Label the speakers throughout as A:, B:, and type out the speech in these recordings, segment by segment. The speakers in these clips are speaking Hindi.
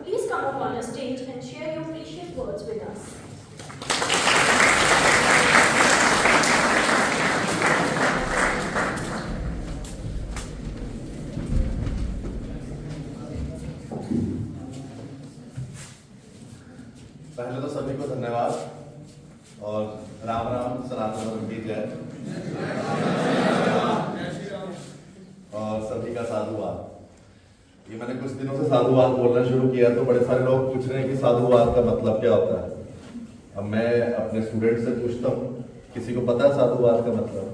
A: please come up on a stage and share your precious words with us.
B: पहले तो सभी को धन्यवाद और राम राम सनातन धर्म की जय और सभी का साधुवाद। ये मैंने कुछ दिनों से साधुवाद बोलना शुरू किया तो बड़े सारे लोग पूछ रहे हैं कि साधुवाद का मतलब क्या होता है। अब मैं अपने स्टूडेंट से पूछता हूँ, किसी को पता है साधुवाद का मतलब?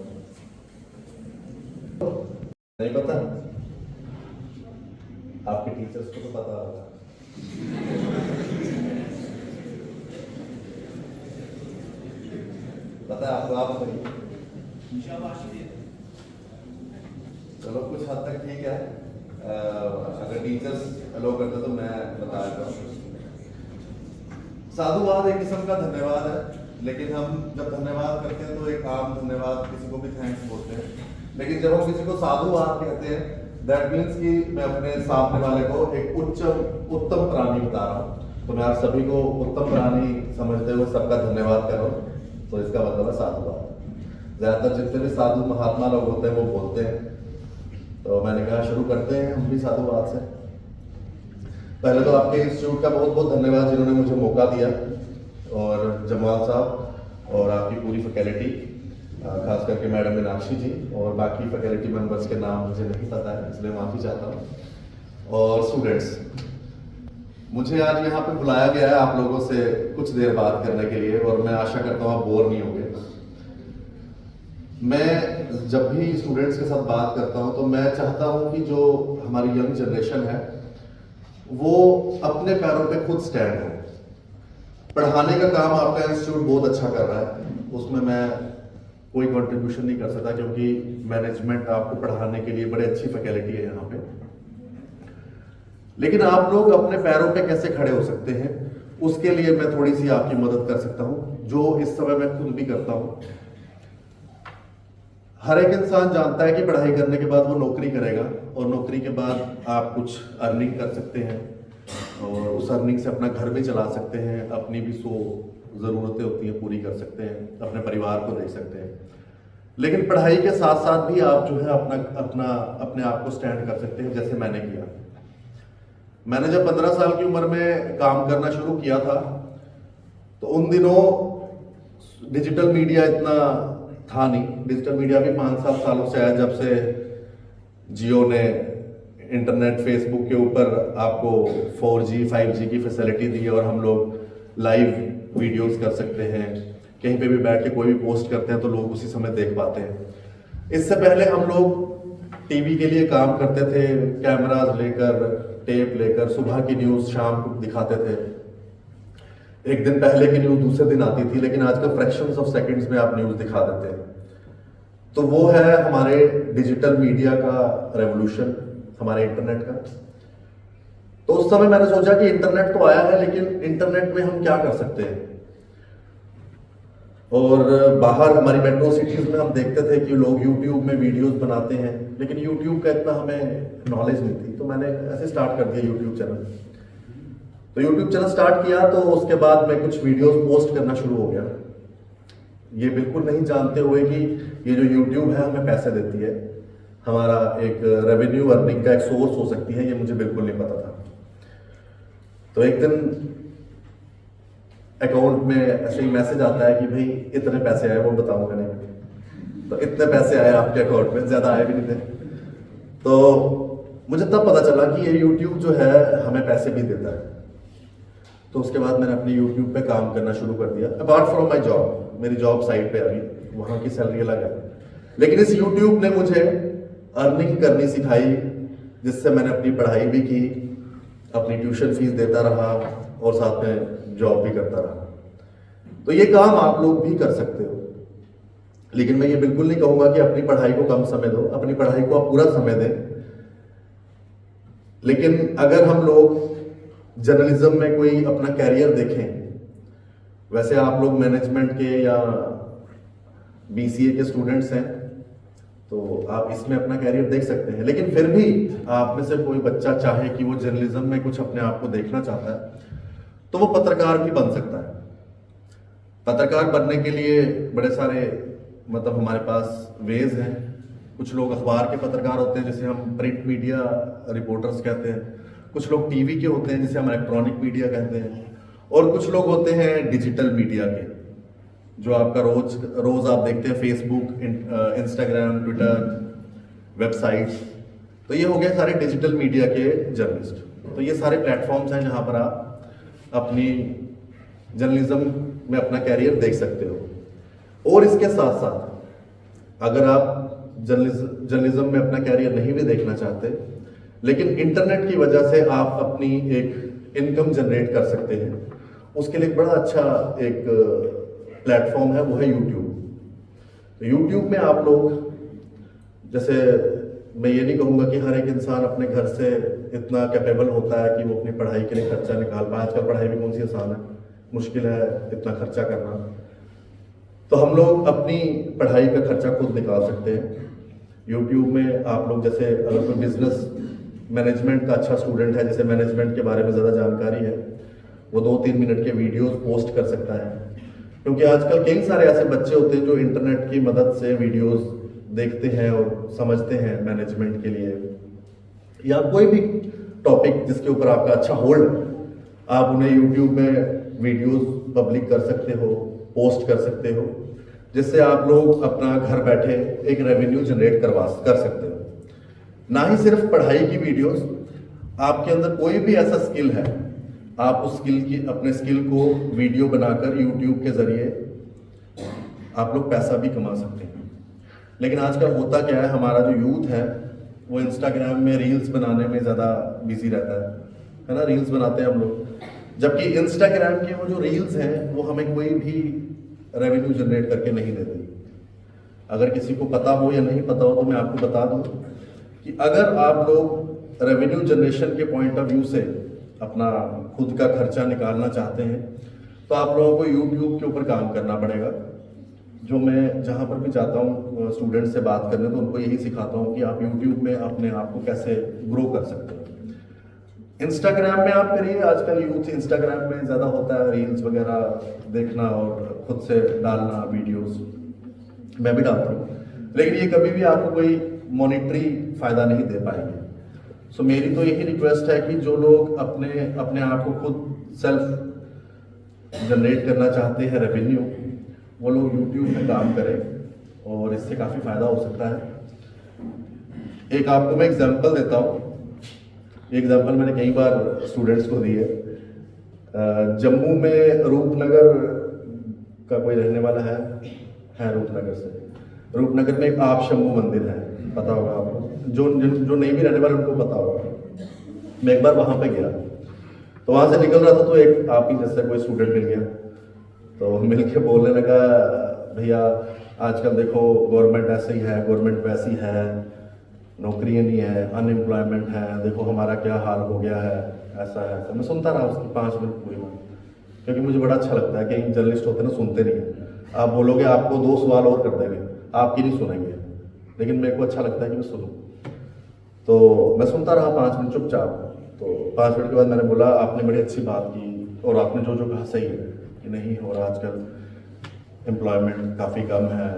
B: नहीं पता? आपके टीचर्स को तो पता होगा। पता है आपको? आप चलो कुछ हद तक ठीक है। अगर टीचर्स अलो करते तो मैं बता देता हूँ। साधुवाद एक किस्म का धन्यवाद है, लेकिन हम जब धन्यवाद करते हैं तो एक आम धन्यवाद, किसी को भी थैंक्स बोलते हैं। लेकिन जब हम किसी को साधुवाद कहते हैं, दैट मीन्स कि मैं अपने सामने वाले को एक उत्तम प्राणी बता रहा हूँ। तो मैं आप सभी को उत्तम प्राणी समझते हुए सबका धन्यवाद कर रहा हूँ। तो इसका मतलब है साधुवाद। ज्यादातर जितने भी साधु महात्मा लोग होते हैं वो बोलते हैं, तो मैंने कहा शुरू करते हैं हम भी साधुवाद से। पहले तो आपके इंस्टीट्यूट का बहुत बहुत धन्यवाद जिन्होंने मुझे मौका दिया, और जमाल साहब और आपकी पूरी फैकल्टी, खास करके मैडम मीनाक्षी जी, और बाकी फैकल्टी मेंबर्स के नाम मुझे नहीं पता है इसलिए माफ़ी चाहता हूँ। और स्टूडेंट्स, मुझे आज यहाँ पे बुलाया गया है आप लोगों से कुछ देर बात करने के लिए, और मैं आशा करता हूँ आप बोर नहीं होंगे। मैं जब भी स्टूडेंट्स के साथ बात करता हूँ तो मैं चाहता हूँ कि जो हमारी यंग जनरेशन है वो अपने पैरों पे खुद स्टैंड हो। पढ़ाने का काम आपका इंस्टीट्यूट बहुत अच्छा कर रहा है, उसमें मैं कोई कंट्रीब्यूशन नहीं कर सकता क्योंकि मैनेजमेंट आपको पढ़ाने के लिए बड़ी अच्छी फैकल्टी है यहाँ पे। लेकिन आप लोग अपने पैरों पे कैसे खड़े हो सकते हैं, उसके लिए मैं थोड़ी सी आपकी मदद कर सकता हूं, जो इस समय मैं खुद भी करता हूं। हर एक इंसान जानता है कि पढ़ाई करने के बाद वो नौकरी करेगा, और नौकरी के बाद आप कुछ अर्निंग कर सकते हैं, और उस अर्निंग से अपना घर भी चला सकते हैं, अपनी भी 100 ज़रूरतें होती हैं पूरी कर सकते हैं, अपने परिवार को देख सकते हैं। लेकिन पढ़ाई के साथ साथ भी आप जो है अपने आप को स्टैंड कर सकते हैं, जैसे मैंने किया। मैंने जब 15 साल की उम्र में काम करना शुरू किया था तो उन दिनों डिजिटल मीडिया इतना था नहीं। डिजिटल मीडिया भी 5-7 सालों से आया, जब से जियो ने इंटरनेट फेसबुक के ऊपर आपको 4G 5G की फैसिलिटी दी है, और हम लोग लाइव वीडियोस कर सकते हैं, कहीं पे भी बैठ के कोई भी पोस्ट करते हैं तो लोग उसी समय देख पाते हैं। इससे पहले हम लोग टीवी के लिए काम करते थे, कैमराज लेकर, टेप लेकर, सुबह की न्यूज़ शाम को दिखाते थे। एक दिन पहले की न्यूज़ दूसरे दिन आती थी, लेकिन आजकल फ्रैक्शंस ऑफ सेकंड्स में आप न्यूज़ दिखा देते हैं। तो वो है हमारे डिजिटल मीडिया का रेवोल्यूशन, हमारे इंटरनेट का। तो उस समय मैंने सोचा कि इंटरनेट तो आया है, लेकिन इंटरनेट में हम क्या कर सकते हैं। और बाहर हमारी मेट्रो सिटीज में हम देखते थे कि लोग यूट्यूब में वीडियोस बनाते हैं, लेकिन यूट्यूब का इतना हमें नॉलेज नहीं थी। तो मैंने ऐसे स्टार्ट कर दिया यूट्यूब चैनल। तो यूट्यूब चैनल स्टार्ट किया, तो उसके बाद मैं कुछ वीडियोस पोस्ट करना शुरू हो गया, ये बिल्कुल नहीं जानते हुए कि ये जो यूट्यूब है हमें पैसे देती है, हमारा एक रेवेन्यू अर्निंग का एक सोर्स हो सकती है, ये मुझे बिल्कुल नहीं पता था। तो एक दिन अकाउंट में ऐसे ही मैसेज आता है कि भाई इतने पैसे आए, वो बताऊंगा नहीं। तो इतने पैसे आए आपके अकाउंट में, ज्यादा आए भी नहीं थे। तो मुझे तब पता चला कि ये यूट्यूब जो है हमें पैसे भी देता है। तो उसके बाद मैंने अपनी यूट्यूब पे काम करना शुरू कर दिया, अपार्ट फ्रॉम माई जॉब। मेरी जॉब साइट पे अभी, वहाँ की सैलरी अलग है, लेकिन इस यूट्यूब ने मुझे अर्निंग करनी सिखाई, जिससे मैंने अपनी पढ़ाई भी की, अपनी ट्यूशन फीस देता रहा, और साथ में जॉब भी करता रहा। तो ये काम आप लोग भी कर सकते हो, लेकिन मैं ये बिल्कुल नहीं कहूंगा कि अपनी पढ़ाई को कम समय दो, अपनी पढ़ाई को आप पूरा समय दें। लेकिन अगर हम लोग जर्नलिज्म में कोई अपना कैरियर देखें, वैसे आप लोग मैनेजमेंट के या BCA के स्टूडेंट्स हैं, तो आप इसमें अपना कैरियर देख सकते हैं। लेकिन फिर भी आप में से कोई बच्चा चाहे कि वो जर्नलिज्म में कुछ अपने आप को देखना चाहता है तो वो पत्रकार भी बन सकता है। पत्रकार बनने के लिए बड़े सारे मतलब हमारे पास वेज हैं। कुछ लोग अखबार के पत्रकार होते हैं जिसे हम प्रिंट मीडिया रिपोर्टर्स कहते हैं, कुछ लोग टीवी के होते हैं जिसे हम इलेक्ट्रॉनिक मीडिया कहते हैं, और कुछ लोग होते हैं डिजिटल मीडिया के, जो आपका रोज आप देखते हैं फेसबुक, इंस्टाग्राम, ट्विटर, वेबसाइट्स। तो ये हो गए सारे डिजिटल मीडिया के जर्नलिस्ट। तो ये सारे प्लेटफॉर्म्स हैं जहाँ पर आप अपनी जर्नलिज्म में अपना कैरियर देख सकते हो। और इसके साथ साथ अगर आप जर्नलिज्म में अपना कैरियर नहीं भी देखना चाहते, लेकिन इंटरनेट की वजह से आप अपनी एक इनकम जनरेट कर सकते हैं, उसके लिए एक बड़ा अच्छा एक प्लेटफॉर्म है, वो है यूट्यूब। यूट्यूब में आप लोग, जैसे मैं ये नहीं कहूँगा कि हर एक इंसान अपने घर से इतना कैपेबल होता है कि वो अपनी पढ़ाई के लिए खर्चा निकाल पाए। आजकल पढ़ाई भी कौन सी आसान है, मुश्किल है इतना खर्चा करना। तो हम लोग अपनी पढ़ाई का खर्चा खुद निकाल सकते हैं यूट्यूब में। आप लोग जैसे अगर कोई बिजनेस मैनेजमेंट का अच्छा स्टूडेंट है, जैसे मैनेजमेंट के बारे में ज़्यादा जानकारी है, वो 2-3 मिनट के वीडियोस पोस्ट कर सकता है। क्योंकि आजकल कई सारे ऐसे बच्चे होते हैं जो इंटरनेट की मदद से वीडियोस देखते हैं और समझते हैं मैनेजमेंट के लिए, या कोई भी टॉपिक जिसके ऊपर आपका अच्छा होल्ड है, आप उन्हें यूट्यूब में वीडियोस पब्लिक कर सकते हो, पोस्ट कर सकते हो, जिससे आप लोग अपना घर बैठे एक रेवेन्यू जनरेट कर सकते हो। ना ही सिर्फ पढ़ाई की वीडियोस, आपके अंदर कोई भी ऐसा स्किल है, आप उस अपने स्किल को वीडियो बनाकर यूट्यूब के जरिए आप लोग पैसा भी कमा सकते हैं। लेकिन आजकल होता क्या है, हमारा जो यूथ है वो इंस्टाग्राम में रील्स बनाने में ज़्यादा बिजी रहता है ना, रील्स बनाते हैं हम लोग, जबकि इंस्टाग्राम की वो जो रील्स हैं वो हमें कोई भी रेवेन्यू जनरेट करके नहीं देती। अगर किसी को पता हो या नहीं पता हो तो मैं आपको बता दूं कि अगर आप लोग रेवेन्यू जनरेशन के पॉइंट ऑफ व्यू से अपना खुद का खर्चा निकालना चाहते हैं तो आप लोगों को यूट्यूब के ऊपर काम करना पड़ेगा। जो मैं जहाँ पर भी जाता हूँ स्टूडेंट से बात करने, तो उनको यही सिखाता हूँ कि आप यूट्यूब में अपने आप को कैसे ग्रो कर सकते हैं। इंस्टाग्राम में आप करिए, आजकल यूथ इंस्टाग्राम में ज़्यादा होता है रील्स वगैरह देखना और खुद से डालना वीडियोस, मैं भी डालता हूँ, लेकिन ये कभी भी आपको कोई मॉनिटरी फ़ायदा नहीं दे पाएंगे। सो मेरी तो यही रिक्वेस्ट है कि जो लोग अपने आप को खुद सेल्फ जनरेट करना चाहते हैं रेवेन्यू, वो लोग यूट्यूब में काम करें और इससे काफ़ी फ़ायदा हो सकता है। एक आपको मैं एग्जांपल देता हूँ, ये एग्जांपल मैंने कई बार स्टूडेंट्स को दी है। जम्मू में रूपनगर का कोई रहने वाला है रूपनगर से। रूपनगर में एक आप शंभू मंदिर है, पता होगा आपको, जो नहीं भी रहने वाले उनको पता होगा। मैं एक बार वहाँ पे गया, तो वहाँ से निकल रहा था तो एक आप ही जैसा कोई स्टूडेंट मिल गया, तो मिल के बोलने लगा, भैया आजकल देखो गवर्नमेंट ऐसे ही है, गवर्नमेंट वैसी है, नौकरियाँ नहीं है, अनएम्प्लॉयमेंट है, देखो हमारा क्या हाल हो गया है, ऐसा है ऐसा। मैं सुनता रहा उसकी 5 मिनट पूरी बात, क्योंकि मुझे बड़ा अच्छा लगता है कि जर्नलिस्ट होते हैं ना, सुनते नहीं हैं। आप बोलोगे आपको 2 सवाल और कर देंगे, आपकी नहीं सुनेंगे, लेकिन मेरे को अच्छा लगता है कि मैं सुनूं। तो मैं सुनता रहा 5 मिनट चुपचाप। तो 5 मिनट के बाद मैंने बोला, आपने बड़ी अच्छी बात की और आपने जो कहा सही है कि नहीं हो रहा, आजकल एम्प्लॉयमेंट काफ़ी कम है,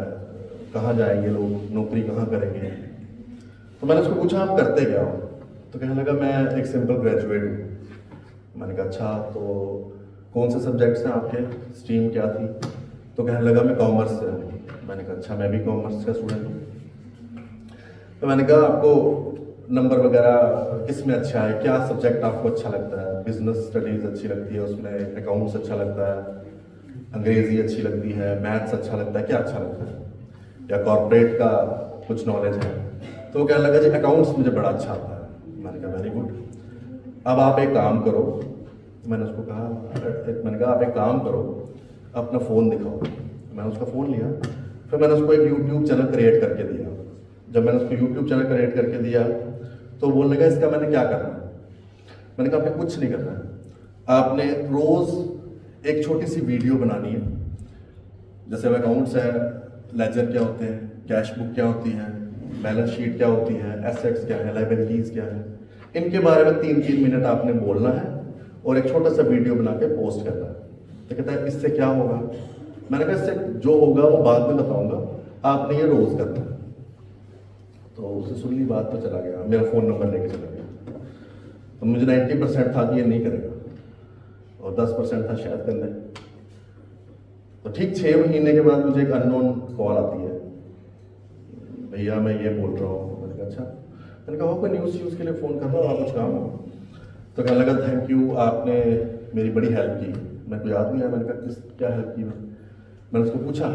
B: कहाँ जाएंगे लोग, नौकरी कहाँ करेंगे। तो मैंने उसको पूछा आप करते क्या हो, तो कहने लगा मैं एक सिंपल ग्रेजुएट हूँ। मैंने कहा अच्छा, तो कौन से सब्जेक्ट्स हैं आपके, स्ट्रीम क्या थी? तो कहने लगा मैं कॉमर्स से हूँ। मैंने कहा अच्छा, मैं भी कॉमर्स का स्टूडेंट हूँ। तो मैंने कहा आपको नंबर वगैरह किस में अच्छा है, क्या सब्जेक्ट आपको अच्छा लगता है? बिजनेस स्टडीज़ अच्छी लगती है, उसमें अकाउंट्स अच्छा लगता है, अंग्रेज़ी अच्छी लगती है, मैथ्स अच्छा लगता है, क्या अच्छा लगता है, या कॉर्पोरेट का कुछ नॉलेज है? तो वो कहने लगा जी अकाउंट्स मुझे बड़ा अच्छा आता है। मैंने कहा वेरी गुड, अब आप एक काम करो। मैंने उसको कहा, मैंने कहा आप एक काम करो, अपना फ़ोन दिखाओ। मैंने उसका फ़ोन लिया, फिर मैंने उसको एक यूट्यूब चैनल क्रिएट करके दिया। जब मैंने उसको यूट्यूब चैनल क्रिएट करके दिया तो बोलने लगा इसका मैंने क्या करना है? मैंने कहा आपने कुछ नहीं करना है, आपने रोज़ एक छोटी सी वीडियो बनानी है। जैसे अकाउंट्स है, लेजर क्या होते हैं, कैश बुक क्या होती है, बैलेंस शीट क्या होती है, एसेट्स क्या है, लाइबिलिटीज़ क्या है, इनके बारे में 3-3 मिनट आपने बोलना है और एक छोटा सा वीडियो बना के पोस्ट करना है। तो कहता है इससे क्या होगा? मैंने कहा इससे जो होगा वो बाद में बताऊंगा, आपने ये रोज़ करना है। तो उससे सुन ली बात, तो चला गया, मेरा फ़ोन नंबर लेके चला गया। तो मुझे 90% था कि ये नहीं करेगा और 10% था शायद कर ले। तो ठीक 6 महीने के बाद मुझे एक अननोन कॉल आती है, भैया मैं ये बोल रहा हूँ। मैंने कहा अच्छा। मैंने कहा कोई न्यूज़ के लिए फ़ोन कर रहा हूँ, आप कुछ काम हो? तो कहने लगा थैंक यू, आपने मेरी बड़ी हेल्प की। मेरे को याद नहीं आया, मैंने कहा किस क्या हेल्प की? मैंने उसको पूछा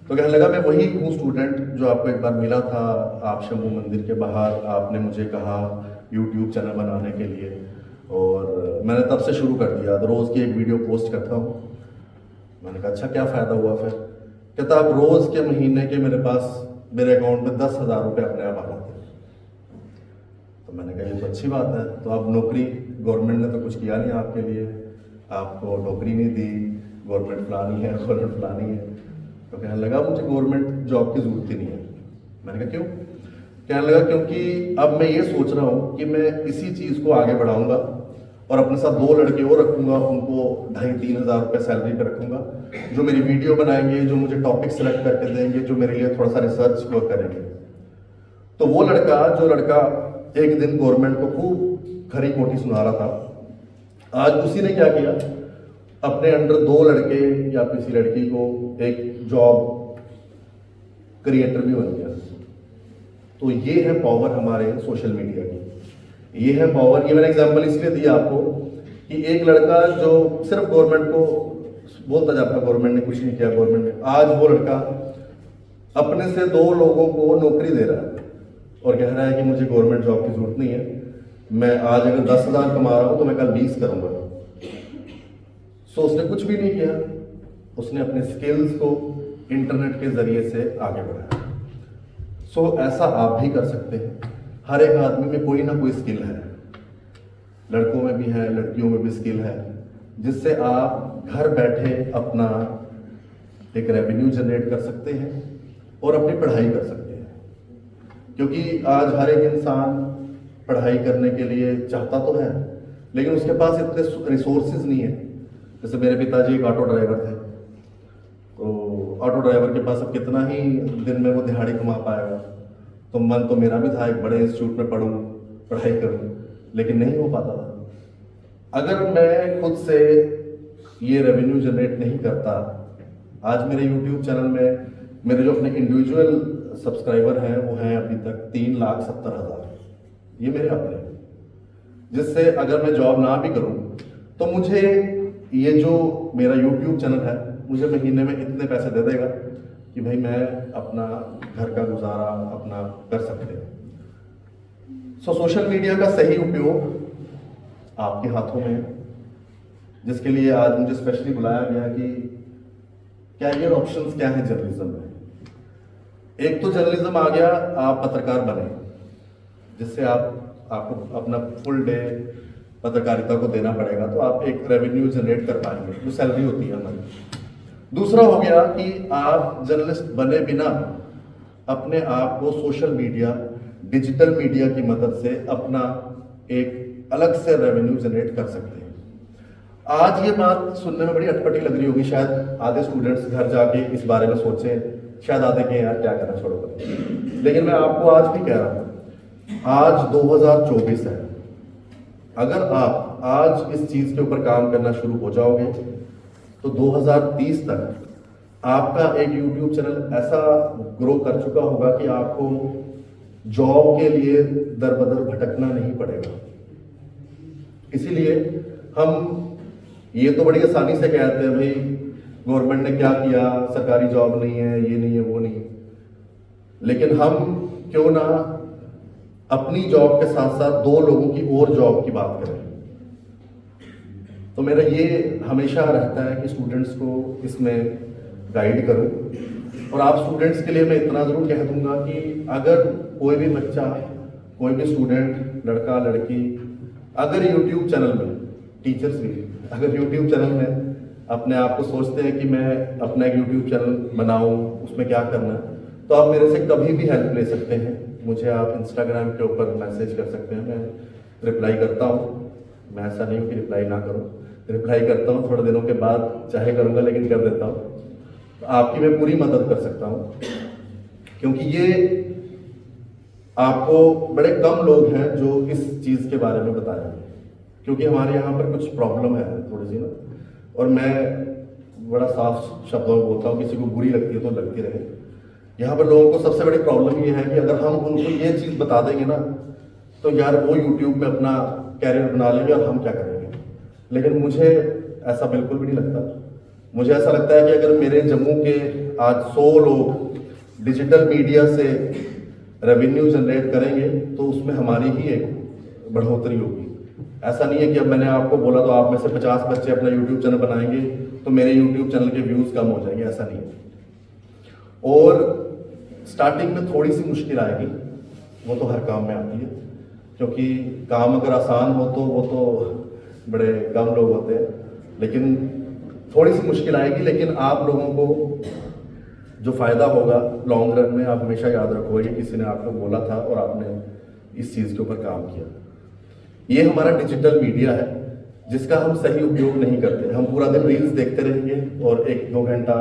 B: तो कहने लगा मैं वही हूँ स्टूडेंट जो आपको एक बार मिला था आप शंभू मंदिर के बाहर, आपने मुझे कहा यूट्यूब चैनल बनाने के लिए और मैंने तब से शुरू कर दिया, तो रोज़ की एक वीडियो पोस्ट करता हूँ। मैंने कहा अच्छा क्या फ़ायदा हुआ फिर? कहता आप रोज़ के महीने के मेरे पास मेरे अकाउंट में 10,000 रुपये अपने आप आ जाते हैं। तो मैंने कहा ये तो अच्छी बात है, तो अब नौकरी गवर्नमेंट ने तो कुछ किया नहीं आपके लिए, आपको नौकरी नहीं दी, गवर्नमेंट फलानी है, गवर्नमेंट फलानी है। तो कहने लगा मुझे गवर्नमेंट जॉब की ज़रूरत ही नहीं है। मैंने कहा क्यों? कहने लगा क्योंकि अब मैं ये सोच रहा हूँ कि मैं इसी चीज़ को आगे बढ़ाऊँगा और अपने साथ 2 लड़के और रखूँगा, उनको 2,500-3 हज़ार रुपये सैलरी पर रखूँगा, जो मेरी वीडियो बनाएंगे, जो मुझे टॉपिक सेलेक्ट करके देंगे, जो मेरे लिए थोड़ा सा रिसर्च वर्क करेंगे। तो वो लड़का एक दिन गवर्नमेंट को खूब खरी खोटी सुना रहा था, आज उसी ने क्या किया, अपने अंडर 2 लड़के या किसी लड़की को एक जॉब क्रिएटर भी बन गया। तो ये है पावर हमारे सोशल मीडिया की, ये है पावर। ये मैंने एग्जांपल इसलिए दिया आपको कि एक लड़का जो सिर्फ गवर्नमेंट को बोलता जाता गवर्नमेंट ने कुछ नहीं किया, गवर्नमेंट ने, आज वो लड़का अपने से 2 लोगों को नौकरी दे रहा है और कह रहा है कि मुझे गवर्नमेंट जॉब की जरूरत नहीं है, मैं आज अगर 10,000 कमा रहा हूं तो मैं कल 20 करूंगा। सो उसने कुछ भी नहीं किया, उसने अपने स्किल्स को इंटरनेट के जरिए से आगे बढ़ाया। सो ऐसा आप भी कर सकते हैं। हर एक आदमी में कोई ना कोई स्किल है, लड़कों में भी है, लड़कियों में भी स्किल है, जिससे आप घर बैठे अपना एक रेवेन्यू जनरेट कर सकते हैं और अपनी पढ़ाई कर सकते हैं। क्योंकि आज हर एक इंसान पढ़ाई करने के लिए चाहता तो है, लेकिन उसके पास इतने रिसोर्सेज नहीं है। जैसे मेरे पिताजी एक ऑटो ड्राइवर थे, तो ऑटो ड्राइवर के पास अब कितना ही दिन में वो दिहाड़ी कमा पाएगा। तो मन तो मेरा भी था एक बड़े इंस्टीट्यूट में पढ़ूं, पढ़ाई करूं, लेकिन नहीं हो पाता था। अगर मैं खुद से ये रेवेन्यू जनरेट नहीं करता, आज मेरे यूट्यूब चैनल में मेरे जो अपने इंडिविजुअल सब्सक्राइबर हैं वो हैं अभी तक 3,70,000, ये मेरे अपने, जिससे अगर मैं जॉब ना भी करूं तो मुझे ये जो मेरा यूट्यूब चैनल है मुझे महीने में इतने पैसे दे देगा कि भाई मैं अपना घर का गुजारा अपना कर सकते हैं। सो सोशल मीडिया का सही उपयोग आपके हाथों में है, जिसके लिए आज मुझे स्पेशली बुलाया गया कि कैरियर ऑप्शंस क्या है जर्नलिज्म में। एक तो जर्नलिज्म आ गया, आप पत्रकार बने, जिससे आपको अपना फुल डे पत्रकारिता को देना पड़ेगा, तो आप एक रेवेन्यू जनरेट कर पाएंगे, जो सैलरी होती है हमारी। दूसरा हो गया कि आप जर्नलिस्ट बने बिना अपने आप को सोशल मीडिया, डिजिटल मीडिया की मदद से अपना एक अलग से रेवेन्यू जनरेट कर सकते हैं। आज ये बात सुनने में बड़ी अटपटी लग रही होगी, शायद आधे स्टूडेंट्स घर जाके इस बारे में सोचें, शायद आधे के यार क्या करना छोड़ो कर। लेकिन मैं आपको आज भी कह रहा हूँ, आज 2024 है, अगर आप आज इस चीज के ऊपर काम करना शुरू हो जाओगे तो 2030 तक आपका एक YouTube चैनल ऐसा ग्रो कर चुका होगा कि आपको जॉब के लिए दर बदर भटकना नहीं पड़ेगा। इसीलिए हम ये तो बड़ी आसानी से कहते हैं भाई गवर्नमेंट ने क्या किया, सरकारी जॉब नहीं है, ये नहीं है, वो नहीं है, लेकिन हम क्यों ना अपनी जॉब के साथ साथ 2 लोगों की और जॉब की बात करें। तो मेरा ये हमेशा रहता है कि स्टूडेंट्स को इसमें गाइड करूं। और आप स्टूडेंट्स के लिए मैं इतना ज़रूर कह दूंगा कि अगर कोई भी बच्चा, कोई भी स्टूडेंट, लड़का लड़की, अगर यूट्यूब चैनल में, टीचर्स भी अगर यूट्यूब चैनल में अपने आप को सोचते हैं कि मैं अपना एक यूट्यूब चैनल बनाऊं, उसमें क्या करना है, तो आप मेरे से कभी भी हेल्प ले सकते हैं। मुझे आप इंस्टाग्राम के ऊपर मैसेज कर सकते हैं, मैं रिप्लाई करता हूँ। मैं ऐसा नहीं हूँ कि रिप्लाई ना करूँ, रिप्लाई करता हूँ, थोड़े दिनों के बाद चाहे करूँगा लेकिन कर देता हूँ। तो आपकी मैं पूरी मदद कर सकता हूँ, क्योंकि ये आपको बड़े कम लोग हैं जो इस चीज़ के बारे में बताएंगे, क्योंकि हमारे यहाँ पर कुछ प्रॉब्लम है थोड़ी सी ना, और मैं बड़ा साफ शब्दों में बोलता हूँ, किसी को बुरी लगती है तो लगती रहे। यहाँ पर लोगों को सबसे बड़ी प्रॉब्लम ये है कि अगर हम उनको ये चीज़ बता देंगे ना, तो यार वो यूट्यूब में अपना कैरियर बना लेंगे और हम क्या करेंगे। लेकिन मुझे ऐसा बिल्कुल भी नहीं लगता। मुझे ऐसा लगता है कि अगर मेरे जम्मू के आज 100 लोग डिजिटल मीडिया से रेवेन्यू जनरेट करेंगे तो उसमें हमारी ही एक बढ़ोतरी होगी। ऐसा नहीं है कि अब मैंने आपको बोला तो आप में से 50 बच्चे अपना यूट्यूब चैनल बनाएंगे तो मेरे यूट्यूब चैनल के व्यूज़ कम हो जाएंगे, ऐसा नहीं है। और स्टार्टिंग में थोड़ी सी मुश्किल आएगी, वो तो हर काम में आती है, क्योंकि काम अगर आसान हो तो वो तो बड़े कम लोग होते हैं, लेकिन थोड़ी सी मुश्किल आएगी। लेकिन आप लोगों को जो फ़ायदा होगा लॉन्ग रन में, आप हमेशा याद रखोगे किसी ने आपको बोला था और आपने इस चीज़ के ऊपर काम किया। ये हमारा डिजिटल मीडिया है जिसका हम सही उपयोग नहीं करते। हम पूरा दिन रील्स देखते रहेंगे और 1-2 घंटा,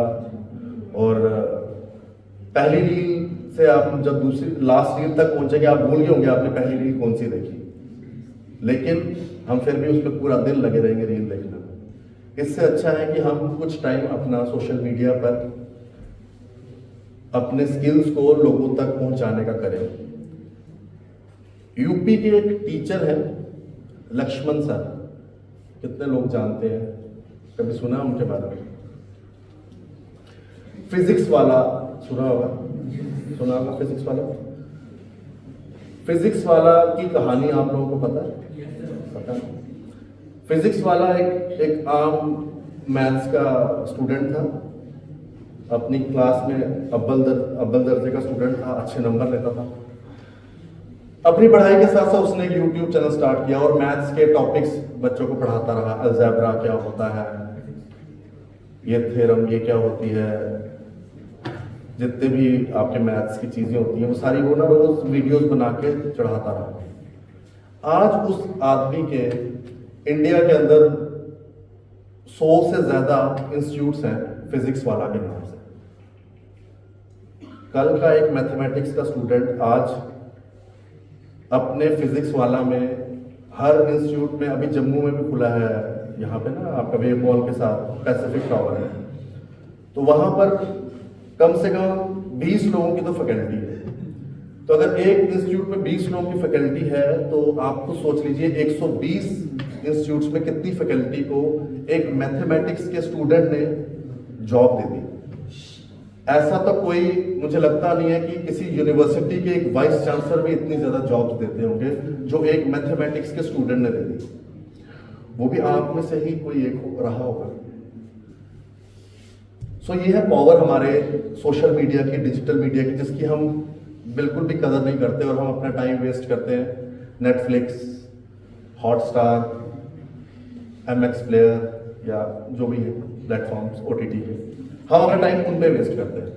B: और पहली रील से आप जब दूसरी लास्ट रील तक पहुंचेंगे आप भूल गए होंगे आपने पहली रील कौन सी देखी, लेकिन हम फिर भी उस पर पूरा दिन लगे रहेंगे रील देखने में। इससे अच्छा है कि हम कुछ टाइम अपना सोशल मीडिया पर अपने स्किल्स को लोगों तक पहुंचाने का करें। यूपी के एक टीचर हैं लक्ष्मण सर, कितने लोग जानते हैं, कभी सुना उनके बारे में? फिजिक्स वाला सुना होगा, फिजिक्स वाला। फिजिक्स वाला की कहानी आप लोगों को पता है? पता। फिजिक्स वाला एक आम मैथ्स का स्टूडेंट था, अपनी क्लास में अव्वल दर्जे का स्टूडेंट था, अच्छे नंबर लेता था। अपनी पढ़ाई के साथ साथ उसने एक यूट्यूब चैनल स्टार्ट किया और मैथ्स के टॉपिक्स बच्चों को पढ़ाता रहा। अलजेब्रा क्या होता है, ये थ्योरम ये क्या होती है, जितने भी आपके मैथ्स की चीज़ें होती हैं वो सारी वो ना रोज वीडियोस बना के चढ़ाता रहा। आज उस आदमी के इंडिया के अंदर 100 से ज़्यादा इंस्टीट्यूट्स हैं फिजिक्स वाला के नाम से। कल का एक मैथमेटिक्स का स्टूडेंट आज अपने फिजिक्स वाला में हर इंस्टीट्यूट में, अभी जम्मू में भी खुला है, यहाँ पे ना आपका वेव मॉल के साथ पैसिफिक टावर है, तो वहाँ पर कम से कम 20 लोगों की तो फैकल्टी है। तो अगर एक इंस्टीट्यूट में 20 लोगों की फैकल्टी है तो आप खुद सोच लीजिए 120 इंस्टीट्यूट्स में कितनी फैकल्टी को एक मैथमेटिक्स के स्टूडेंट ने जॉब दे दी। ऐसा तो कोई मुझे लगता नहीं है कि किसी यूनिवर्सिटी के एक वाइस चांसलर भी इतनी ज्यादा जॉब्स देते होंगे जो एक मैथमेटिक्स के स्टूडेंट ने दे दी, वो भी आप में से ही कोई एक रहा होगा। सो ये है पावर हमारे सोशल मीडिया की, डिजिटल मीडिया की, जिसकी हम बिल्कुल भी कदर नहीं करते और हम अपना टाइम वेस्ट करते हैं नेटफ्लिक्स, हॉटस्टार, MX प्लेयर या जो भी है प्लेटफॉर्म्स OTT के, हम अपना टाइम उन पे वेस्ट करते हैं।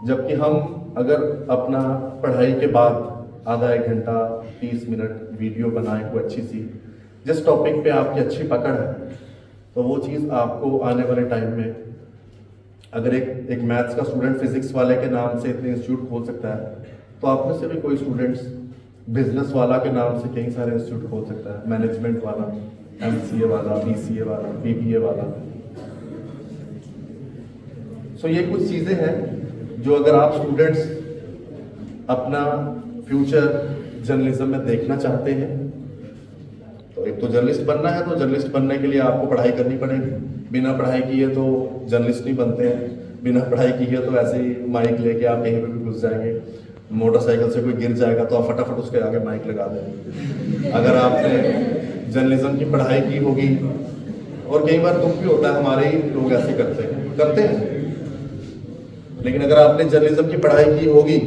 B: जबकि हम अगर अपना पढ़ाई के बाद आधा 1 घंटा 30 मिनट वीडियो बनाएं कोई अच्छी सी, जिस टॉपिक पे आपकी अच्छी पकड़ है, तो वो चीज़ आपको आने वाले टाइम में, अगर एक मैथ्स का स्टूडेंट फिजिक्स वाले के नाम से इतने इंस्टीट्यूट खोल सकता है, तो आप में से भी कोई स्टूडेंट्स बिजनेस वाला के नाम से कई सारे इंस्टीट्यूट खोल सकता है, मैनेजमेंट वाला, MCA वाला, BCA वाला, BBA वाला। सो ये कुछ चीज़ें हैं जो अगर आप स्टूडेंट्स अपना फ्यूचर जर्नलिज्म में देखना चाहते हैं, तो एक तो जर्नलिस्ट बनना है, तो जर्नलिस्ट बनने के लिए आपको पढ़ाई करनी पड़ेगी। बिना पढ़ाई किए तो जर्नलिस्ट नहीं बनते हैं, बिना पढ़ाई किए तो ऐसे ही माइक लेके आप कहीं पे भी घुस जाएंगे। मोटरसाइकिल से कोई गिर जाएगा तो आप फटाफट उसके आगे माइक लगा देंगे। अगर आपने जर्नलिज्म की पढ़ाई की होगी, और कई बार दुख भी होता है हमारे ही लोग ऐसे करते हैं, लेकिन अगर आपने जर्नलिज्म की पढ़ाई की होगी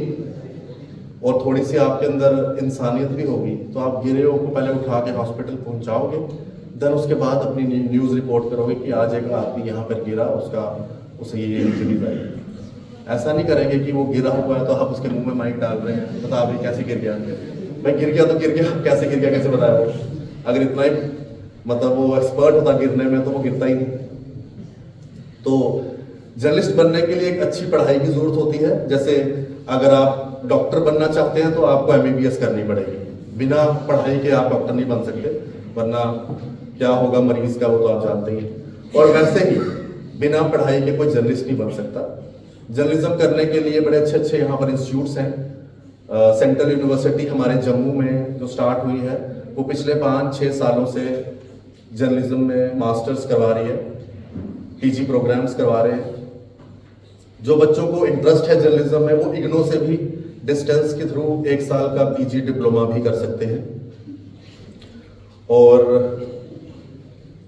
B: और थोड़ी सी आपके अंदर इंसानियत भी होगी, तो आप गिरे को पहले उठा के हॉस्पिटल पहुंचाओगे, देन उसके बाद अपनी न्यूज़ रिपोर्ट करोगे कि आज एक आदमी यहाँ पर गिरा, उसे ये इंजरीज आई। ऐसा नहीं करेंगे कि वो गिरा हुआ है तो आप उसके मुंह में माइक डाल रहे हैं, बता भाई कैसे गिर गया। भाई गिर गया तो गिर गया, कैसे गिर गया कैसे बताया वो। अगर इतना ही मतलब वो एक्सपर्ट होता गिरने में तो वो गिरता ही नहीं। तो जर्नलिस्ट बनने के लिए एक अच्छी पढ़ाई की जरूरत होती है। जैसे अगर आप डॉक्टर बनना चाहते हैं तो आपको MBBS करनी पड़ेगी। बिना पढ़ाई के आप डॉक्टर नहीं बन सकते, वरना क्या होगा मरीज का वो तो आप जानते ही हैं। और वैसे ही बिना पढ़ाई के कोई जर्नलिस्ट नहीं बन सकता। जर्नलिज्म करने के लिए बड़े अच्छे अच्छे यहाँ पर इंस्टीट्यूट्स हैं। सेंट्रल यूनिवर्सिटी हमारे जम्मू में जो स्टार्ट हुई है वो पिछले 5-6 सालों से जर्नलिज्म में मास्टर्स करवा रही है, PG प्रोग्राम्स करवा रहे हैं। जो बच्चों को इंटरेस्ट है जर्नलिज्म में वो इग्नो से भी डिस्टेंस के थ्रू 1 साल का PG डिप्लोमा भी कर सकते हैं। और